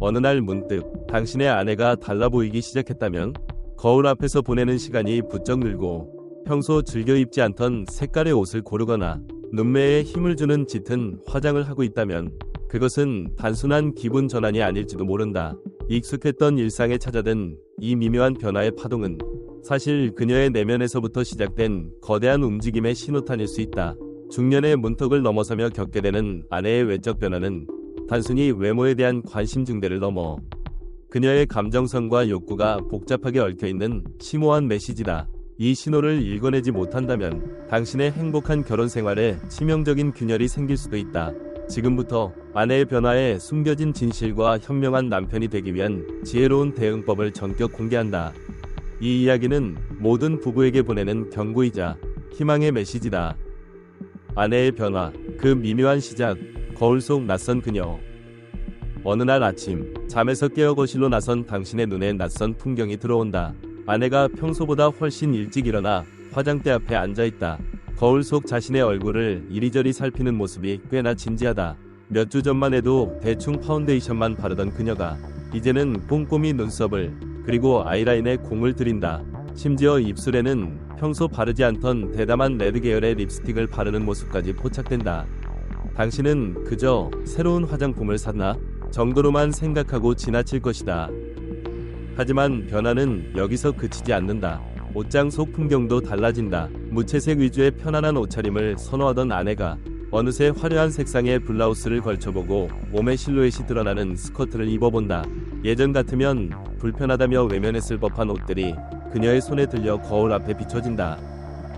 어느 날 문득 당신의 아내가 달라 보이기 시작했다면, 거울 앞에서 보내는 시간이 부쩍 늘고 평소 즐겨 입지 않던 색깔의 옷을 고르거나 눈매에 힘을 주는 짙은 화장을 하고 있다면, 그것은 단순한 기분 전환이 아닐지도 모른다. 익숙했던 일상에 찾아든 이 미묘한 변화의 파동은 사실 그녀의 내면에서부터 시작된 거대한 움직임의 신호탄일 수 있다. 중년의 문턱을 넘어서며 겪게 되는 아내의 외적 변화는 단순히 외모에 대한 관심 증대를 넘어 그녀의 감정선과 욕구가 복잡하게 얽혀있는 심오한 메시지다. 이 신호를 읽어내지 못한다면 당신의 행복한 결혼 생활에 치명적인 균열이 생길 수도 있다. 지금부터 아내의 변화에 숨겨진 진실과 현명한 남편이 되기 위한 지혜로운 대응법을 전격 공개한다. 이 이야기는 모든 부부에게 보내는 경고이자 희망의 메시지다. 아내의 변화, 그 미묘한 시작. 거울 속 낯선 그녀. 어느 날 아침, 잠에서 깨어 거실로 나선 당신의 눈에 낯선 풍경이 들어온다. 아내가 평소보다 훨씬 일찍 일어나 화장대 앞에 앉아있다. 거울 속 자신의 얼굴을 이리저리 살피는 모습이 꽤나 진지하다. 몇 주 전만 해도 대충 파운데이션만 바르던 그녀가 이제는 꼼꼼히 눈썹을, 그리고 아이라인에 공을 들인다. 심지어 입술에는 평소 바르지 않던 대담한 레드 계열의 립스틱을 바르는 모습까지 포착된다. 당신은 그저 새로운 화장품을 샀나? 정도로만 생각하고 지나칠 것이다. 하지만 변화는 여기서 그치지 않는다. 옷장 속 풍경도 달라진다. 무채색 위주의 편안한 옷차림을 선호하던 아내가 어느새 화려한 색상의 블라우스를 걸쳐보고 몸의 실루엣이 드러나는 스커트를 입어본다. 예전 같으면 불편하다며 외면했을 법한 옷들이 그녀의 손에 들려 거울 앞에 비춰진다.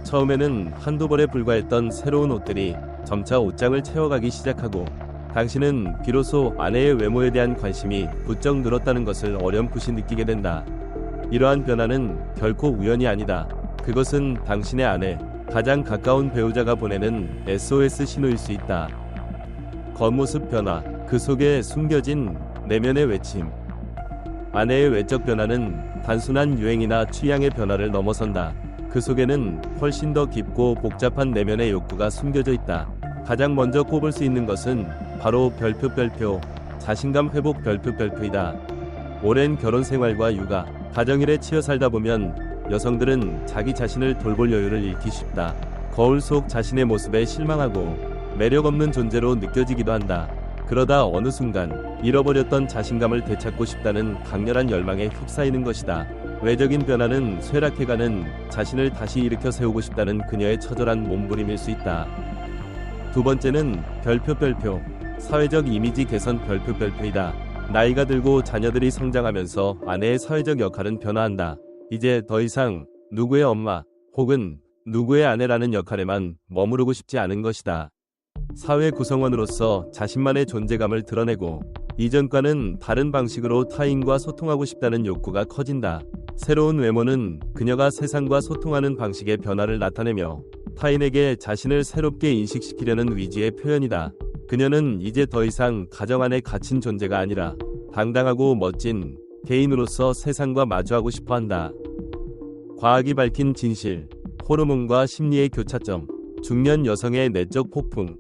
처음에는 한두 벌에 불과했던 새로운 옷들이 점차 옷장을 채워가기 시작하고, 당신은 비로소 아내의 외모에 대한 관심이 부쩍 늘었다는 것을 어렴풋이 느끼게 된다. 이러한 변화는 결코 우연이 아니다. 그것은 당신의 아내, 가장 가까운 배우자가 보내는 SOS 신호일 수 있다. 겉모습 변화, 그 속에 숨겨진 내면의 외침. 아내의 외적 변화는 단순한 유행이나 취향의 변화를 넘어선다. 그 속에는 훨씬 더 깊고 복잡한 내면의 욕구가 숨겨져 있다. 가장 먼저 꼽을 수 있는 것은 바로 별표, 자신감 회복 별표이다. 오랜 결혼 생활과 육아, 가정일에 치여 살다 보면 여성들은 자기 자신을 돌볼 여유를 잃기 쉽다. 거울 속 자신의 모습에 실망하고 매력 없는 존재로 느껴지기도 한다. 그러다 어느 순간 잃어버렸던 자신감을 되찾고 싶다는 강렬한 열망에 휩싸이는 것이다. 외적인 변화는 쇠락해가는 자신을 다시 일으켜 세우고 싶다는 그녀의 처절한 몸부림일 수 있다. 두 번째는 별표, 사회적 이미지 개선 별표이다. 나이가 들고 자녀들이 성장하면서 아내의 사회적 역할은 변화한다. 이제 더 이상 누구의 엄마 혹은 누구의 아내라는 역할에만 머무르고 싶지 않은 것이다. 사회 구성원으로서 자신만의 존재감을 드러내고 이전과는 다른 방식으로 타인과 소통하고 싶다는 욕구가 커진다. 새로운 외모는 그녀가 세상과 소통하는 방식의 변화를 나타내며 타인에게 자신을 새롭게 인식시키려는 위지의 표현이다. 그녀는 이제 더 이상 가정 안에 갇힌 존재가 아니라 당당하고 멋진 개인으로서 세상과 마주하고 싶어한다. 과학이 밝힌 진실, 호르몬과 심리의 교차점, 중년 여성의 내적 폭풍.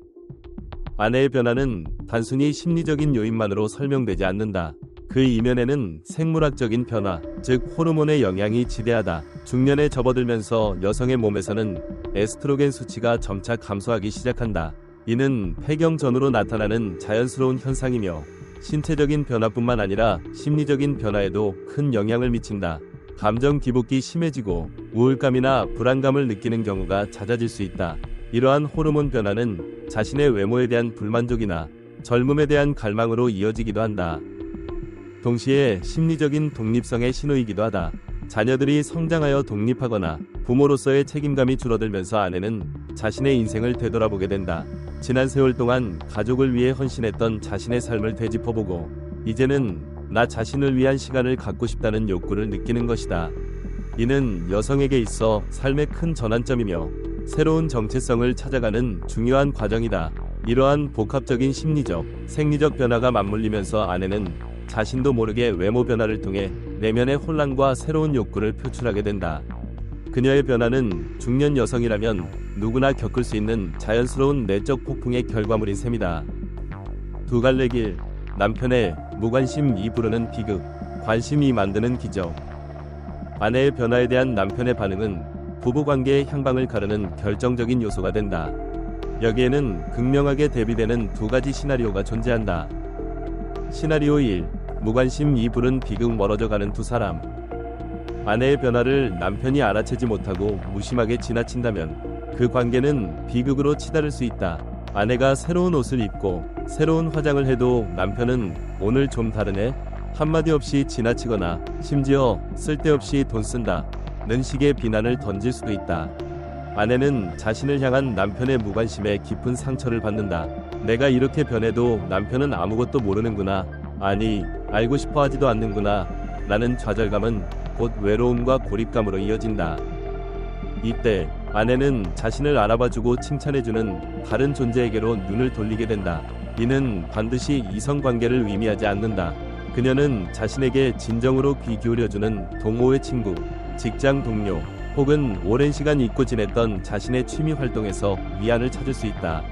아내의 변화는 단순히 심리적인 요인만으로 설명되지 않는다. 그 이면에는 생물학적인 변화, 즉 호르몬의 영향이 지대하다. 중년에 접어들면서 여성의 몸에서는 에스트로겐 수치가 점차 감소하기 시작한다. 이는 폐경 전후로 나타나는 자연스러운 현상이며 신체적인 변화뿐만 아니라 심리적인 변화에도 큰 영향을 미친다. 감정 기복이 심해지고 우울감이나 불안감을 느끼는 경우가 잦아질 수 있다. 이러한 호르몬 변화는 자신의 외모에 대한 불만족이나 젊음에 대한 갈망으로 이어지기도 한다. 동시에 심리적인 독립성의 신호이기도 하다. 자녀들이 성장하여 독립하거나 부모로서의 책임감이 줄어들면서 아내는 자신의 인생을 되돌아보게 된다. 지난 세월 동안 가족을 위해 헌신했던 자신의 삶을 되짚어보고 이제는 나 자신을 위한 시간을 갖고 싶다는 욕구를 느끼는 것이다. 이는 여성에게 있어 삶의 큰 전환점이며 새로운 정체성을 찾아가는 중요한 과정이다. 이러한 복합적인 심리적, 생리적 변화가 맞물리면서 아내는 자신도 모르게 외모 변화를 통해 내면의 혼란과 새로운 욕구를 표출하게 된다. 그녀의 변화는 중년 여성이라면 누구나 겪을 수 있는 자연스러운 내적 폭풍의 결과물인 셈이다. 두 갈래 길, 남편의 무관심이 부르는 비극, 관심이 만드는 기적. 아내의 변화에 대한 남편의 반응은 부부관계의 향방을 가르는 결정적인 요소가 된다. 여기에는 극명하게 대비되는 두 가지 시나리오가 존재한다. 시나리오 1. 무관심이 부른 비극. 멀어져가는 두 사람. 아내의 변화를 남편이 알아채지 못하고 무심하게 지나친다면 그 관계는 비극으로 치달을 수 있다. 아내가 새로운 옷을 입고 새로운 화장을 해도 남편은 오늘 좀 다르네? 한마디 없이 지나치거나 심지어 쓸데없이 돈 쓴다는 식의 비난을 던질 수도 있다. 아내는 자신을 향한 남편의 무관심에 깊은 상처를 받는다. 내가 이렇게 변해도 남편은 아무것도 모르는구나. 아니, 알고 싶어 하지도 않는구나. 라는 좌절감은 곧 외로움과 고립감으로 이어진다. 이때 아내는 자신을 알아봐주고 칭찬해주는 다른 존재에게로 눈을 돌리게 된다. 이는 반드시 이성관계를 의미하지 않는다. 그녀는 자신에게 진정으로 귀 기울여주는 동호회 친구, 직장 동료, 혹은 오랜 시간 잊고 지냈던 자신의 취미 활동에서 위안을 찾을 수 있다.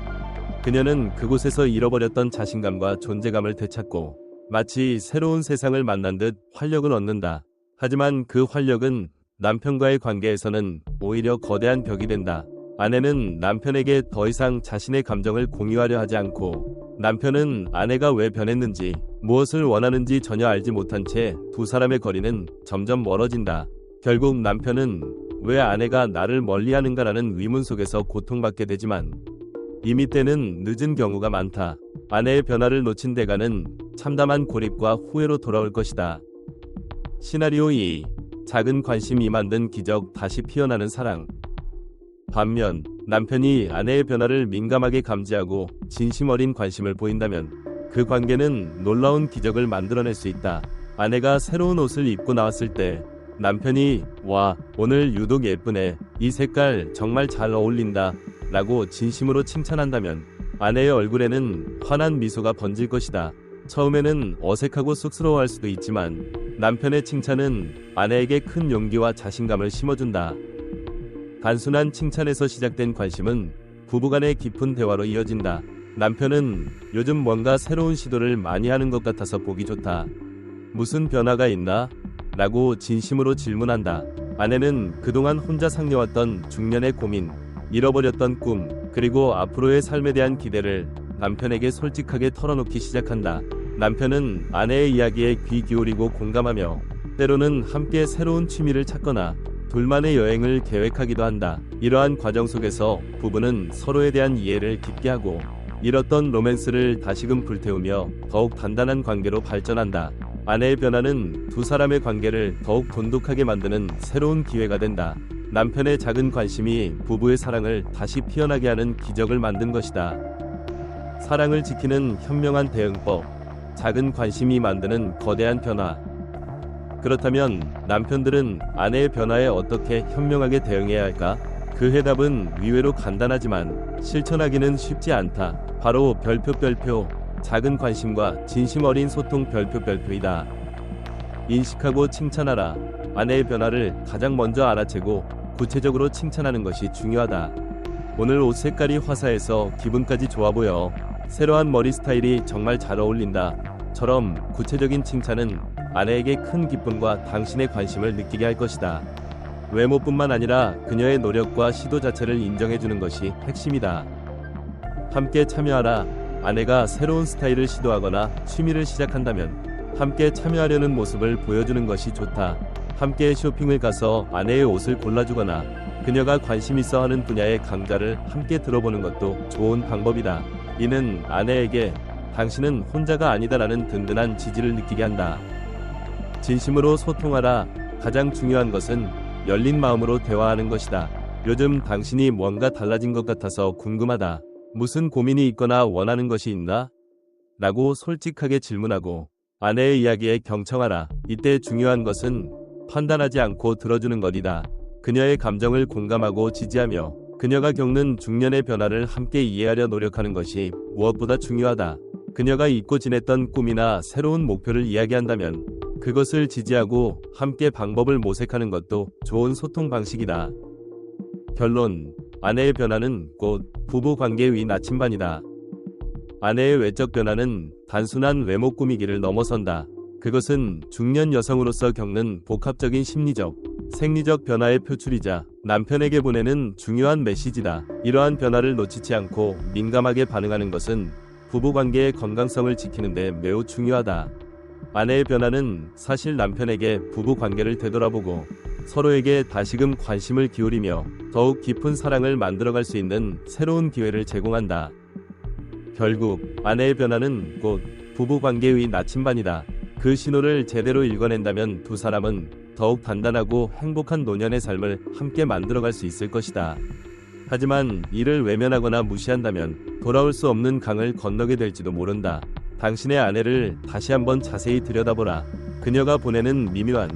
그녀는 그곳에서 잃어버렸던 자신감과 존재감을 되찾고 마치 새로운 세상을 만난 듯 활력을 얻는다. 하지만 그 활력은 남편과의 관계에서는 오히려 거대한 벽이 된다. 아내는 남편에게 더 이상 자신의 감정을 공유하려 하지 않고 남편은 아내가 왜 변했는지 무엇을 원하는지 전혀 알지 못한 채 두 사람의 거리는 점점 멀어진다. 결국 남편은 왜 아내가 나를 멀리하는가라는 의문 속에서 고통받게 되지만 이미 때는 늦은 경우가 많다. 아내의 변화를 놓친 대가는 참담한 고립과 후회로 돌아올 것이다. 시나리오 2. 작은 관심이 만든 기적. 다시 피어나는 사랑. 반면 남편이 아내의 변화를 민감하게 감지하고 진심 어린 관심을 보인다면 그 관계는 놀라운 기적을 만들어낼 수 있다. 아내가 새로운 옷을 입고 나왔을 때 남편이 "와, 오늘 유독 예쁘네. 이 색깔 정말 잘 어울린다. 라고 진심으로 칭찬한다면 아내의 얼굴에는 환한 미소가 번질 것이다. 처음에는 어색하고 쑥스러워할 수도 있지만 남편의 칭찬은 아내에게 큰 용기와 자신감을 심어준다. 단순한 칭찬에서 시작된 관심은 부부간의 깊은 대화로 이어진다. 남편은 요즘 뭔가 새로운 시도를 많이 하는 것 같아서 보기 좋다. 무슨 변화가 있나? 라고 진심으로 질문한다. 아내는 그동안 혼자 상려왔던 중년의 고민, 잃어버렸던 꿈, 그리고 앞으로의 삶에 대한 기대를 남편에게 솔직하게 털어놓기 시작한다. 남편은 아내의 이야기에 귀 기울이고 공감하며 때로는 함께 새로운 취미를 찾거나 둘만의 여행을 계획하기도 한다. 이러한 과정 속에서 부부는 서로에 대한 이해를 깊게 하고 잃었던 로맨스를 다시금 불태우며 더욱 단단한 관계로 발전한다. 아내의 변화는 두 사람의 관계를 더욱 돈독하게 만드는 새로운 기회가 된다. 남편의 작은 관심이 부부의 사랑을 다시 피어나게 하는 기적을 만든 것이다. 사랑을 지키는 현명한 대응법. 작은 관심이 만드는 거대한 변화. 그렇다면 남편들은 아내의 변화에 어떻게 현명하게 대응해야 할까? 그 해답은 의외로 간단하지만 실천하기는 쉽지 않다. 바로 별표 작은 관심과 진심 어린 소통 별표이다. 인식하고 칭찬하라. 아내의 변화를 가장 먼저 알아채고 구체적으로 칭찬하는 것이 중요하다. 오늘 옷 색깔이 화사해서 기분까지 좋아 보여. 새로운 머리 스타일이 정말 잘 어울린다. 처럼 구체적인 칭찬은 아내에게 큰 기쁨과 당신의 관심을 느끼게 할 것이다. 외모뿐만 아니라 그녀의 노력과 시도 자체를 인정해주는 것이 핵심이다. 함께 참여하라. 아내가 새로운 스타일을 시도하거나 취미를 시작한다면 함께 참여하려는 모습을 보여주는 것이 좋다. 함께 쇼핑을 가서 아내의 옷을 골라주거나 그녀가 관심 있어 하는 분야의 강좌를 함께 들어보는 것도 좋은 방법이다. 이는 아내에게 당신은 혼자가 아니다라는 든든한 지지를 느끼게 한다. 진심으로 소통하라. 가장 중요한 것은 열린 마음으로 대화하는 것이다. 요즘 당신이 뭔가 달라진 것 같아서 궁금하다. 무슨 고민이 있거나 원하는 것이 있나? 라고 솔직하게 질문하고 아내의 이야기에 경청하라. 이때 중요한 것은 판단하지 않고 들어주는 것이다. 그녀의 감정을 공감하고 지지하며 그녀가 겪는 중년의 변화를 함께 이해하려 노력하는 것이 무엇보다 중요하다. 그녀가 잊고 지냈던 꿈이나 새로운 목표를 이야기한다면 그것을 지지하고 함께 방법을 모색하는 것도 좋은 소통 방식이다. 결론, 아내의 변화는 곧 부부 관계의 나침반이다. 아내의 외적 변화는 단순한 외모 꾸미기를 넘어선다. 그것은 중년 여성으로서 겪는 복합적인 심리적, 생리적 변화의 표출이자 남편에게 보내는 중요한 메시지다. 이러한 변화를 놓치지 않고 민감하게 반응하는 것은 부부관계의 건강성을 지키는 데 매우 중요하다. 아내의 변화는 사실 남편에게 부부관계를 되돌아보고 서로에게 다시금 관심을 기울이며 더욱 깊은 사랑을 만들어갈 수 있는 새로운 기회를 제공한다. 결국 아내의 변화는 곧 부부관계의 나침반이다. 그 신호를 제대로 읽어낸다면 두 사람은 더욱 단단하고 행복한 노년의 삶을 함께 만들어갈 수 있을 것이다. 하지만 이를 외면하거나 무시한다면 돌아올 수 없는 강을 건너게 될지도 모른다. 당신의 아내를 다시 한번 자세히 들여다보라. 그녀가 보내는 미묘한